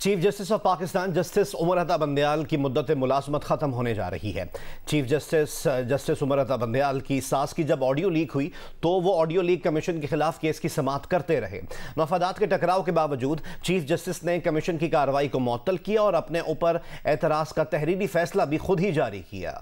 Chief justice of Pakistan justice Umar Ata Bandial की मुद्दत मुलाजमत ख़त्म होने जा रही है। चीफ जस्टिस उमर अता बंदयाल की सास की जब ऑडियो लीक हुई तो वो ऑडियो लीक कमीशन के खिलाफ केस की समाअत करते रहे। मफादात के टकराव के बावजूद चीफ जस्टिस ने कमीशन की कार्रवाई को मुअत्तल किया और अपने ऊपर एतराज़ का तहरीरी फैसला भी खुद ही जारी किया।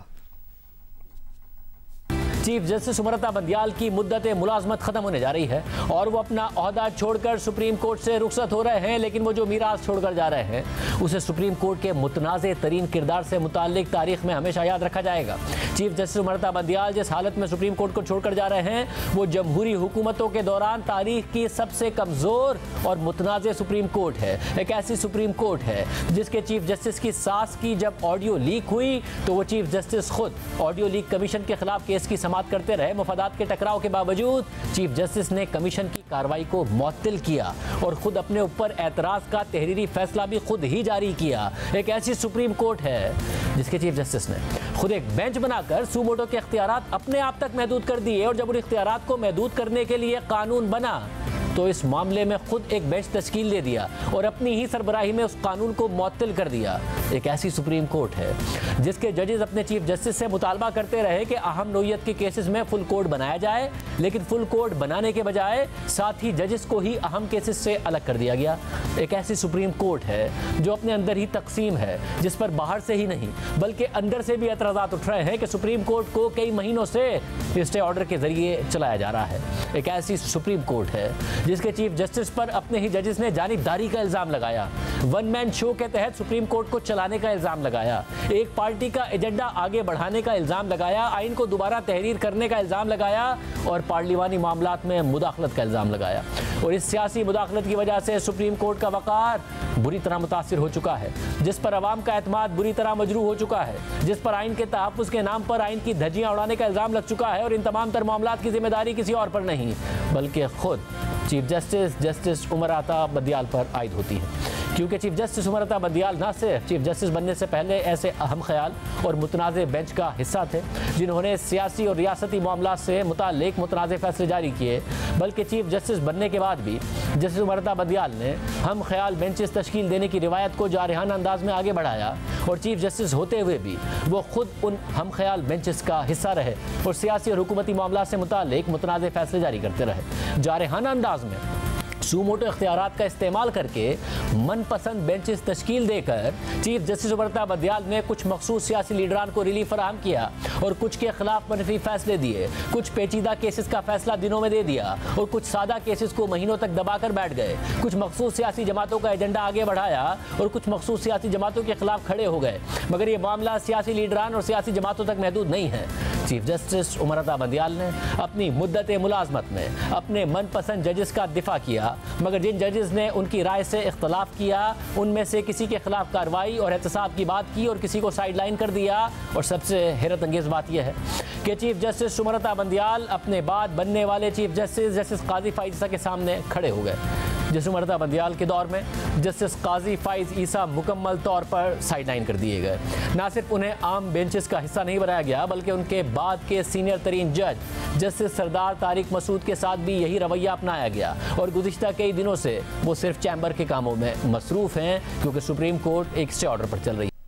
चीफ जस्टिस उमर अता बंदयाल की मुद्दत मुलाजमत खत्म होने जा रही है और वो अपना ओहदा छोड़कर सुप्रीम कोर्ट से रुखसत हो रहे हैं, लेकिन वो जो मीरास छोड़कर जा रहे हैं उसे सुप्रीम कोर्ट के मुतनाज़े तरीन किरदार से मुताल्लिक तारीख में हमेशा याद रखा जाएगा। चीफ जस्टिस उमर अता बंदयाल जिस हालत में सुप्रीम कोर्ट को छोड़कर जा रहे हैं वो जमहूरी हुकूमतों के दौरान तारीख की सबसे कमज़ोर और मुतनाज़े सुप्रीम कोर्ट है। एक ऐसी सुप्रीम कोर्ट है जिसके चीफ जस्टिस की सास की जब ऑडियो लीक हुई तो वो चीफ जस्टिस खुद ऑडियो लीक कमीशन के खिलाफ केस की समाअत करते रहे। मफादात के टकराव के बावजूद चीफ जस्टिस ने कमीशन की कार्रवाई को मुअत्तल किया और खुद अपने ऊपर एतराज़ का तहरीरी फैसला भी खुद ही जारी किया। एक ऐसी सुप्रीम कोर्ट है जिसके चीफ जस्टिस ने खुद एक बेंच बनाकर सुमोटो के इख्तियारात अपने आप तक महदूद कर दिए और जब उन इख्तियारात को महदूद करने के लिए कानून बना तो इस मामले में खुद एक बेंच तश्कील दे दिया और अपनी ही सरबराही में उस कानून को मुअत्तल कर दिया। एक ऐसी सुप्रीम कोर्ट है जिसके जजेस अपने चीफ जस्टिस से मुतालबा करते रहे कि अहम नौइयत के केसेस में फुल कोर्ट बनाया जाए, लेकिन फुल कोर्ट बनाने के बजाय साथ ही जजेस को ही अहम केसेस से अलग कर दिया गया। एक ऐसी सुप्रीम कोर्ट है जो अपने अंदर ही तकसीम है, जिस पर बाहर से ही नहीं बल्कि अंदर से भी एतराज़ात उठ रहे हैं कि सुप्रीम कोर्ट को कई महीनों से स्टे ऑर्डर के जरिए चलाया जा रहा है। एक ऐसी सुप्रीम कोर्ट है जिसके चीफ जस्टिस पर अपने ही जजेस ने जानिबदारी का इल्ज़ाम लगाया, वन मैन शो के तहत सुप्रीम कोर्ट को चलाने का इल्ज़ाम लगाया, एक पार्टी का एजेंडा आगे बढ़ाने का इल्ज़ाम लगाया, आइन को दोबारा तहरीर करने का इल्ज़ाम लगाया और पार्लिमानी मामलात में मुदाखलत का इल्ज़ाम लगाया। और इस सियासी मुदाखलत की वजह से सुप्रीम कोर्ट का वक़ार बुरी तरह मुतासिर हो चुका है, जिस पर अवाम का एतमाद बुरी तरह मजरूह हो चुका है, जिस पर आइन के तहफ़्फ़ुज़ के नाम पर आइन की धज्जियाँ उड़ाने का इल्ज़ाम लग चुका है। और इन तमाम तर मामलात की जिम्मेदारी किसी और पर नहीं बल्कि खुद चीफ जस्टिस उमर अता बंदयाल पर आयद होती है, क्योंकि चीफ जस्टिस उमर अता बंदयाल न सिर्फ चीफ जस्टिस बनने से पहले ऐसे अहम ख्याल और मुतनाज़े बेंच का हिस्सा थे जिन्होंने सियासी और रियासती मामलात से मुताल्लिक मुतनाज़े फैसले जारी किए, बल्कि चीफ जस्टिस बनने के बाद भी जस्टिस उमर अता बंदयाल ने हम ख्याल बेंचेस तश्कील देने की रिवायत को जारहाना अंदाज में आगे बढ़ाया और चीफ जस्टिस होते हुए भी वो खुद उन हम ख्याल बेंचेस का हिस्सा रहे और सियासी और हुकूमती मामलात से मुताल्लिक मुतनाज़े फैसले जारी करते रहे। जारहाना अंदाज में सुमोटो इख्तियारात का इस्तेमाल करके मनपसंद बेंचेस तश्कील देकर चीफ जस्टिस उमर अता बंदयाल ने कुछ मखसूस सियासी लीडरान को रिलीफ फराहम किया और कुछ के खिलाफ मनफी फैसले दिए, कुछ पेचीदा केसेस का फैसला दिनों में दे दिया और कुछ सादा केसेस को महीनों तक दबाकर बैठ गए, कुछ मखसूस सियासी जमातों का एजेंडा आगे बढ़ाया और कुछ मखसूस सियासी जमातों के खिलाफ खड़े हो गए। मगर ये मामला सियासी लीडरान और सियासी जमातों तक महदूद नहीं है। चीफ जस्टिस उमर अता बंदयाल ने अपनी मुद्दत मुलाजमत में अपने मनपसंद जजेस का दिफा किया, मगर जिन जजेस ने उनकी राय से इख्तलाफ किया उनमें से किसी के खिलाफ कार्रवाई और एहतसाब की बात की और किसी को साइड लाइन कर दिया। और सबसे हैरत अंगेज़ बात यह है कि चीफ जस्टिस उमर अता बंदयाल अपने बाद बनने वाले चीफ जस्टिस काजी फ़ाइज़ ईसा के सामने खड़े हो गए। जस्टिस उमर अता बंदयाल के दौर में जस्टिस काजी फ़ाइज़ ईसा मुकम्मल तौर पर साइड लाइन कर दिए गए। ना सिर्फ उन्हें आम बेंचेस का हिस्सा नहीं बनाया गया बल्कि उनके बाद के सीनियर तरीन जज जस्टिस सरदार तारिक मसूद के साथ भी यही रवैया अपनाया गया और गुज़िश्ता कई दिनों से वो सिर्फ चैम्बर के कामों में मसरूफ़ हैं क्योंकि सुप्रीम कोर्ट एक स्टे ऑर्डर पर चल रही है।